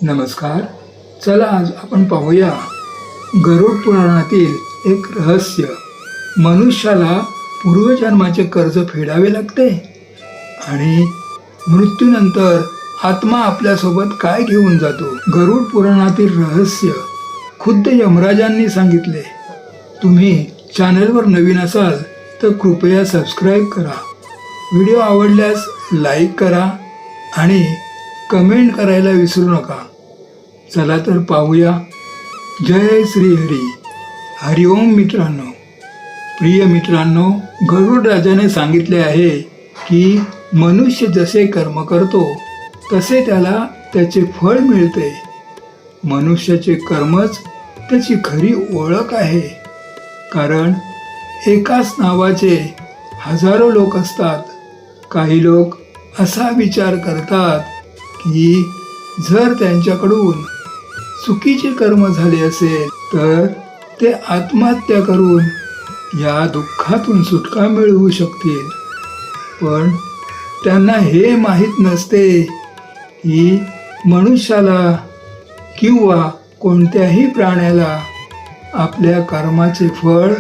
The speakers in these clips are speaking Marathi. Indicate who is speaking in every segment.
Speaker 1: नमस्कार. चला आज आपण पाहूया गरुड पुराणातील एक रहस्य. मनुष्याला पूर्वजन्माचे कर्ज फेडावे लागते आणि मृत्यूनंतर आत्मा आपल्यासोबत काय घेऊन जातो. गरुड पुराणातील रहस्य खुद्द यमराजांनी सांगितले. तुम्ही चॅनलवर नवीन असाल तर कृपया सबस्क्राईब करा. व्हिडिओ आवडल्यास लाईक करा आणि कमेंट करायला विसरू नका. चला तर पाहूया. जय श्री हरी. हरिओम मित्रांनो. प्रिय मित्रांनो, गरुड राजाने सांगितले आहे की मनुष्य जसे कर्म करतो तसे त्याला त्याचे फळ मिळते. मनुष्याचे कर्मच त्याची खरी ओळख आहे. कारण एकाच नावाचे हजारो लोक असतात. काही लोक असा विचार करतात की जर त्यांच्याकडून चुकीचे कर्म झाले असेल तर ते आत्महत्या करून या दुःखातून सुटका मिळवू शकतील. पण त्यांना हे माहीत नसते की मनुष्याला किंवा कोणत्याही प्राण्याला आपल्या कर्माचे फळ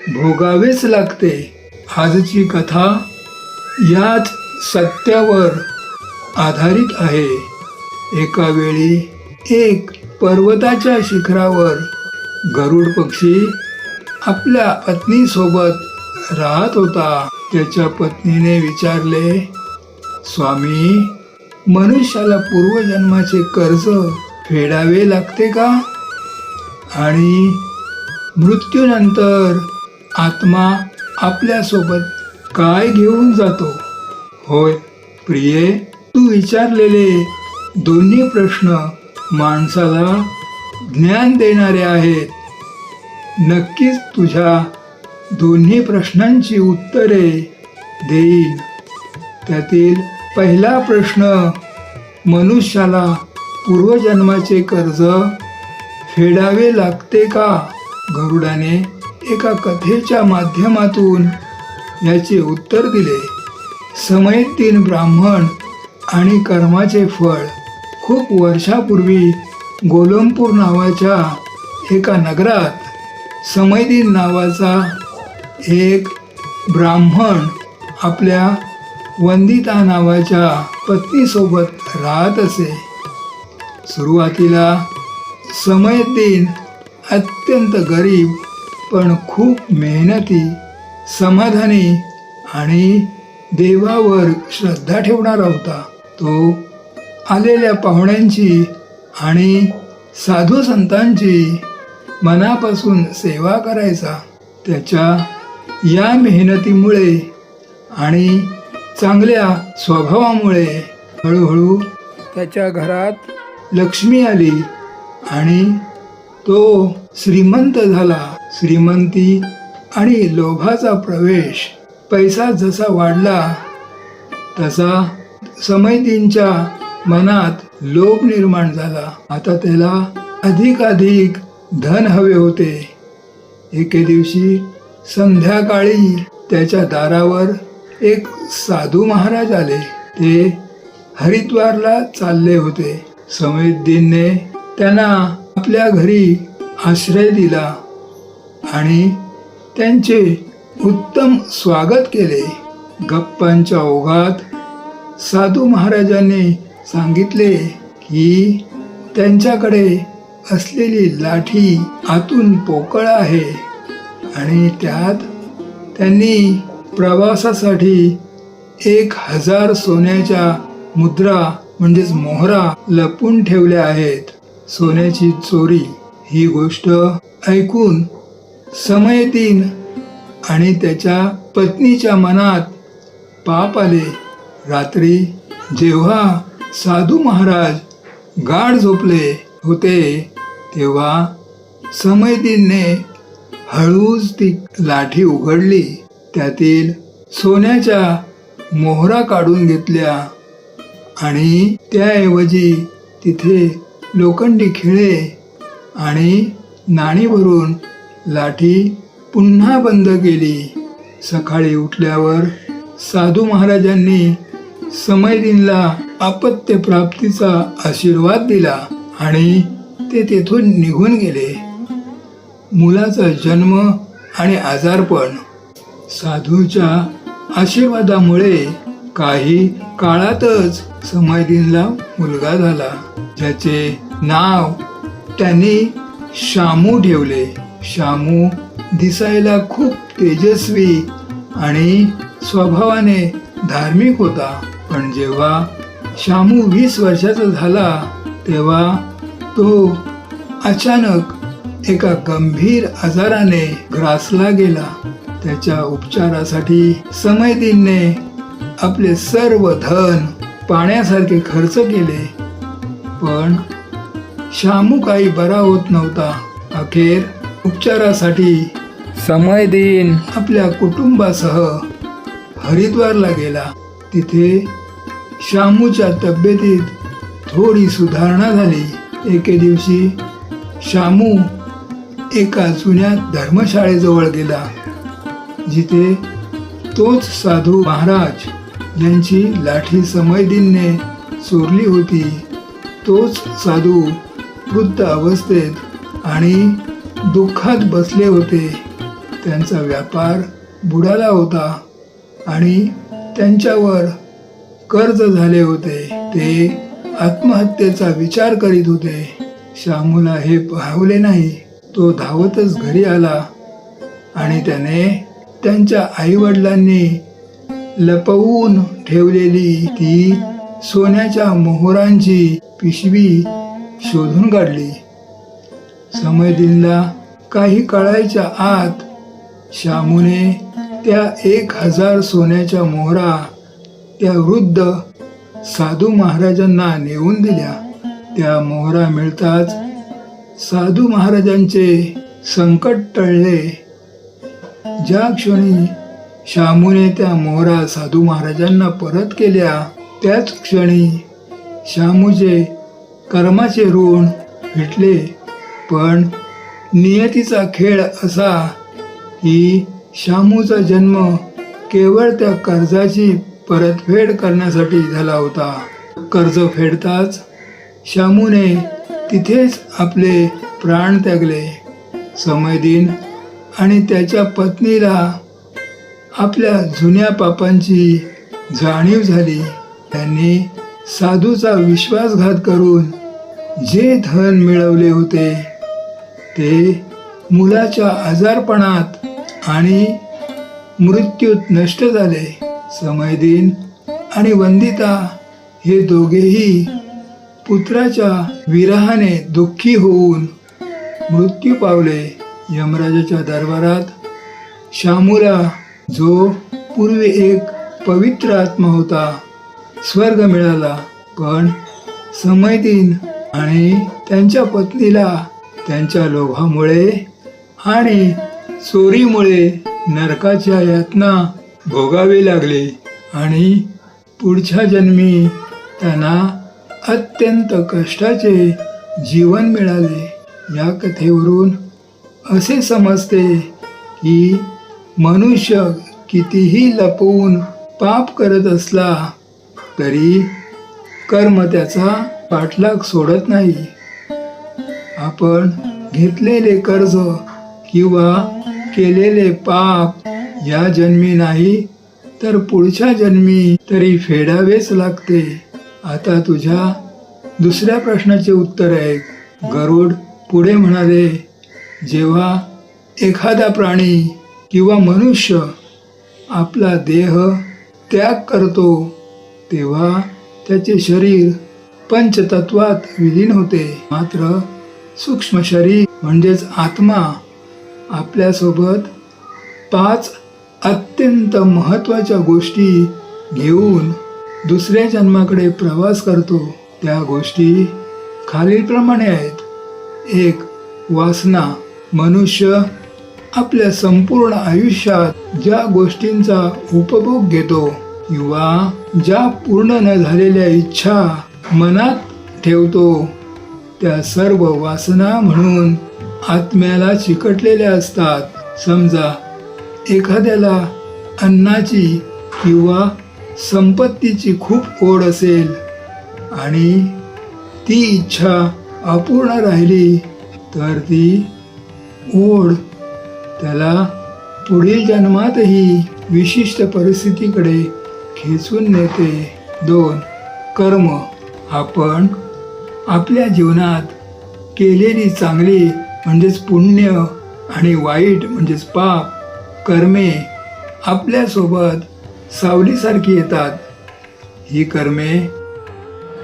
Speaker 1: भोगावेच लागते. आजची कथा याच सत्यावर आधारित आहे. एका वेळी एक पर्वताच्या शिखरावर गरुड पक्षी आपल्या पत्नीसोबत राहत होता. त्याच्या पत्नीने विचारले, स्वामी, मनुष्याला पूर्वजन्माचे कर्ज फेडावे लागते का? आणि मृत्यूनंतर आत्मा आपल्यासोबत काय घेऊन जातो? होय प्रिये, तू विचारलेले दोन्ही प्रश्न माणसाला ज्ञान देणारे आहेत. नक्कीच तुझ्या दोन्ही प्रश्नांची उत्तरे देईन. त्यातील पहिला प्रश्न, मनुष्याला पूर्वजन्माचे कर्ज फेडावे लागते का? गरुडाने एका कथेच्या माध्यमातून याचे उत्तर दिले. समयतीन ब्राह्मण आणि कर्माचे फळ. खूप वर्षापूर्वी गोलमपूर नावाच्या एका नगरात समयदीन नावाचा एक ब्राह्मण आपल्या वंदिता नावाच्या पत्नीसोबत राहत असे. सुरुवातीला समयदीन अत्यंत गरीब पण खूप मेहनती, समाधानी आणि देवावर श्रद्धा ठेवणारा होता. तो आलेल्या पाहुण्यांची आणि साधू संतांची मनापासून सेवा करायचा. त्याच्या या मेहनतीमुळे आणि चांगल्या स्वभावामुळे हळूहळू त्याच्या घरात लक्ष्मी आली आणि तो श्रीमंत झाला. श्रीमंती आणि लोभाचा प्रवेश. पैसा जसा वाढला तसा समयदीनच्या मनात लोभ निर्माण झाला. आता त्याला अधिकाधिक धन हवे होते. एके दिवशी संध्याकाळी त्याच्या दारावर एक साधू महाराज आले. ते हरिद्वारला चालले होते. समयदीनने त्यांना आपल्या घरी आश्रय दिला आणि त्यांचे उत्तम स्वागत केले. गप्पांच्या ओघात साधू महाराजांनी सांगितले की त्यांच्याकडे असलेली लाठी आतून पोकळ आहे आणि त्यात त्यांनी प्रवासासाठी 1000 सोन्याच्या मुद्रा म्हणजेच मोहरा लपून ठेवल्या आहेत. सोन्याची चोरी. ही गोष्ट ऐकून समयतीन आणि त्याच्या पत्नीच्या मनात पाप आले. रात्री जेव्हा साधू महाराज गाढ झोपले होते तेव्हा समयतीनने हळूच ती लाठी उघडली. त्यातील सोन्याच्या मोहरा काढून घेतल्या आणि त्याऐवजी तिथे लोखंडी खिळे आणि नाणी भरून लाठी पुन्हा बंद केली. सकाळी उठल्यावर साधू महाराजांनी समयदीनला अपत्य प्राप्तीचा आशीर्वाद दिला आणि ते तेथून निघून गेले. मुलाचा जन्म आणि आजारपण. साधूच्या आशीर्वादामुळे काही काळातच समयदीनला मुलगा झाला, ज्याचे नाव त्यांनी शामू ठेवले. शामू दिसायला खूप तेजस्वी आणि स्वभावाने धार्मिक होता. पण जेव्हा शामू 20 वर्षाचा झाला तेव्हा तो अचानक एका गंभीर आजाराने ग्रासला गेला. त्याच्या उपचारासाठी समयदीनने आपले सर्व धन पाण्यासारखे खर्च केले, पण शामू काही बरा होत नव्हता. अखेर उपचारासाठी समयदीन आपल्या कुटुंबासह हरिद्वारला गेला. तिथे शामूच्या तब्येतीत थोडी सुधारणा झाली. एके दिवशी शामू एका जुन्या धर्मशाळेजवळ गेला, जिथे तोच साधू महाराज ज्यांची लाठी समयदीनने चोरली होती, तोच साधू वृद्ध अवस्थेत आणि दुःखात बसले होते. त्यांचा व्यापार बुडाला होता आणि त्यांच्यावर कर्ज झाले होते. ते आत्महत्येचा विचार करीत होते. शामूला हे पाहवले नाही. तो धावतच घरी आला आणि त्याने त्यांच्या आईवडिलांनी लपवून ठेवलेली ती सोन्याच्या मोहरांची पिशवी शोधून काढली. समयदीनला काही कळायच्या आत शामूने त्या 1000 सोन्याच्या मोहरा त्या वृद्ध साधू महाराजांना नेऊन दिल्या. त्या मोहरा मिळताच साधू महाराजांचे संकट टळले. ज्या क्षणी शामूने त्या मोहरा साधू महाराजांना परत केल्या, त्याच क्षणी शामूचे कर्माचे ऋण फिटले. पण नियतीचा खेळ असा की शामूचा जन्म केवळ त्या कर्जाची परतफेड करण्यासाठी झाला होता. कर्ज फेडताच शामूने तिथेच आपले प्राण त्यागले. समयदीन आणि त्याच्या पत्नीला आपल्या जुन्या पापांची जाणीव झाली. त्यांनी साधूचा विश्वासघात करून जे धन मिळवले होते ते मुलाच्या आजारपणात आणि मृत्यूत नष्ट झाले. समयदीन आणि वंदिता हे दोघेही पुत्राच्या विरहाने दुःखी होऊन मृत्यू पावले. यमराजाच्या दरबारात शामूला, जो पूर्वी एक पवित्र आत्मा होता, स्वर्ग मिळाला. पण समयदीन आणि त्यांच्या पत्नीला त्यांच्या लोभामुळे आणि चोरीमुळे नरकाच्या यातना भोगावे लागले आणि पुढच्या जन्मी त्यांना अत्यंत कष्टाचे जीवन मिळाले. या कथेवरून असे समजते की मनुष्य कितीही लपवून पाप करत असला तरी कर्म त्याचा पाठलाग सोडत नाही. आपण घेतलेले कर्ज किंवा केलेले पाप या जन्मी नाही तर पुढच्या जन्मी तरी फेडावेच लागते. आता तुझ्या दुसऱ्या प्रश्नाचे उत्तर आहे. गरुड पुढे म्हणाले, जेव्हा एखादा प्राणी किंवा मनुष्य आपला देह त्याग करतो तेव्हा त्याचे शरीर पंचतत्वात विलीन होते. मात्र सूक्ष्म शरीर म्हणजेच आत्मा आपल्यासोबत 5 अत्यंत महत्त्वाच्या गोष्टी घेऊन दुसऱ्या जन्माकडे प्रवास करतो. त्या गोष्टी खालीलप्रमाणे आहेत. 1. वासना. मनुष्य आपल्या संपूर्ण आयुष्यात ज्या गोष्टींचा उपभोग घेतो किंवा ज्या पूर्ण न झालेल्या इच्छा मनात ठेवतो त्या सर्व वासना म्हणून आत्म्याला चिकटलेल्या असतात. समजा एखाद्याला अन्नाची किंवा संपत्तीची खूप ओढ असेल आणि ती इच्छा अपूर्ण राहिली तर ती ओढ त्याला पुढील जन्मातही विशिष्ट परिस्थितीकडे खेचून नेते. 2. कर्म. आपण आपल्या जीवनात केलेली चांगली म्हणजेच पुण्य आणि वाईट म्हणजेच पाप कर्मे आपल्यासोबत सावलीसारखी येतात. ही कर्मे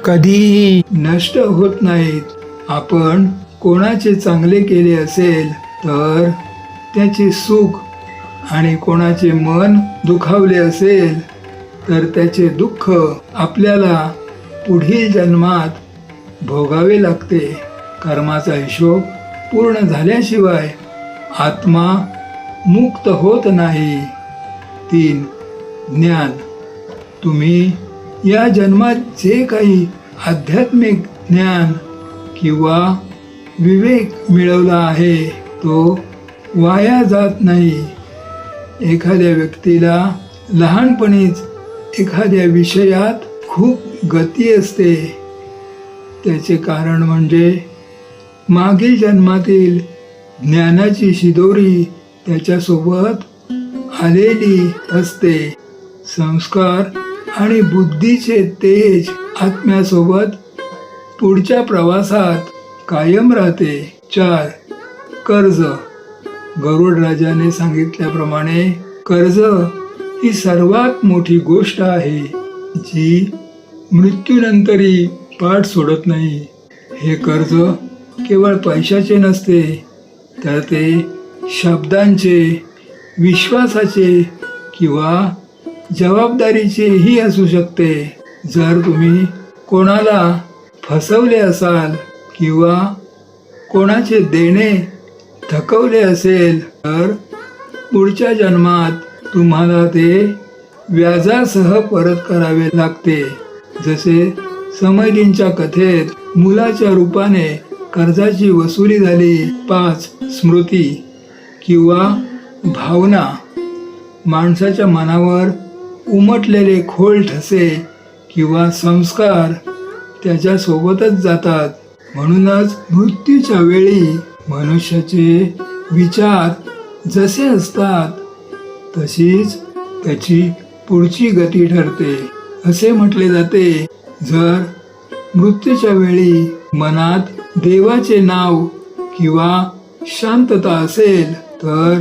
Speaker 1: कधीही नष्ट होत नाहीत. आपण कोणाचे चांगले केले असेल तर त्याचे सुख आणि कोणाचे मन दुखावले असेल तर त्याचे दुःख आपल्याला पुढील जन्मात भोगावे लागते. कर्माचा हिशोब पूर्ण झाल्याशिवाय आत्मा मुक्त होत नाही. 3. ज्ञान. तुम्ही या जन्मात जे काही आध्यात्मिक ज्ञान किंवा विवेक मिळवला आहे तो वाया जात नाही. एखाद्या व्यक्तीला लहानपणीच एखाद्या विषयात खूप गती असते. त्याचे कारण म्हणजे मागील जन्मातील ज्ञानाची शिदोरी त्याच्यासोबत आलेली असते. संस्कार आणि बुद्धीचे तेज आत्म्यासोबत पुढच्या प्रवासात कायम राहते. 4. कर्ज. गरुड राजाने सांगितल्याप्रमाणे कर्ज ही सर्वात मोठी गोष्ट आहे जी मृत्यूनंतरही पाठ सोडत नाही. हे कर्ज केवळ पैशाचे नसते तर ते शब्दांचे, विश्वासाचे किंवा जबाबदारीचेही असू शकते. जर तुम्ही कोणाला फसवले असाल किंवा कोणाचे देणे थकवले असेल तर पुढच्या जन्मात तुम्हाला ते व्याजासह परत करावे लागते. जसे समयलींच्या कथेत मुलाच्या रूपाने कर्जाची वसुली झाली. 5. स्मृती किंवा भावना. माणसाच्या मनावर उमटलेले खोल ठसे किंवा संस्कार त्याच्यासोबतच जातात. म्हणूनच मृत्यूच्या वेळी मनुष्याचे विचार जसे असतात तशीच त्याची पुढची गती ठरते. असे म्हटले जाते, जर मृत्यूच्या वेळी मनात देवाचे नाव किंवा शांतता असेल तर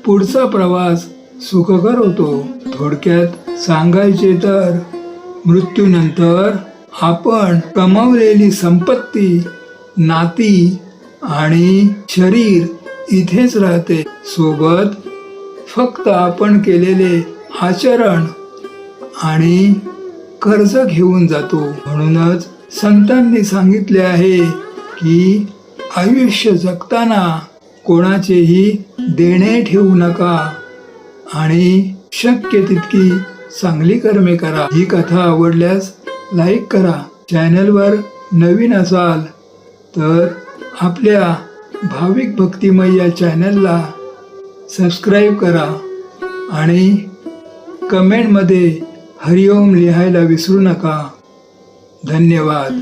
Speaker 1: पुढचा प्रवास सुखकर होतो. थोडक्यात सांगायचे तर मृत्यूनंतर आपण कमावलेली संपत्ती, नाती आणि शरीर इथेच राहते. सोबत फक्त आपण केलेले आचरण आणि कर्ज घेऊन जातो. म्हणूनच संतांनी सांगितले आहे की आयुष्य जगताना कोणाचेही देणे ठेवू नका आणि शक्य तितकी चांगली कर्मे करा. ही कथा आवडल्यास लाईक करा. चॅनलवर नवीन असाल तर आपल्या भाविक भक्तिमय या चॅनलला सबस्क्राईब करा आणि कमेंटमध्ये हरिओम लिहायला विसरू नका. धन्यवाद.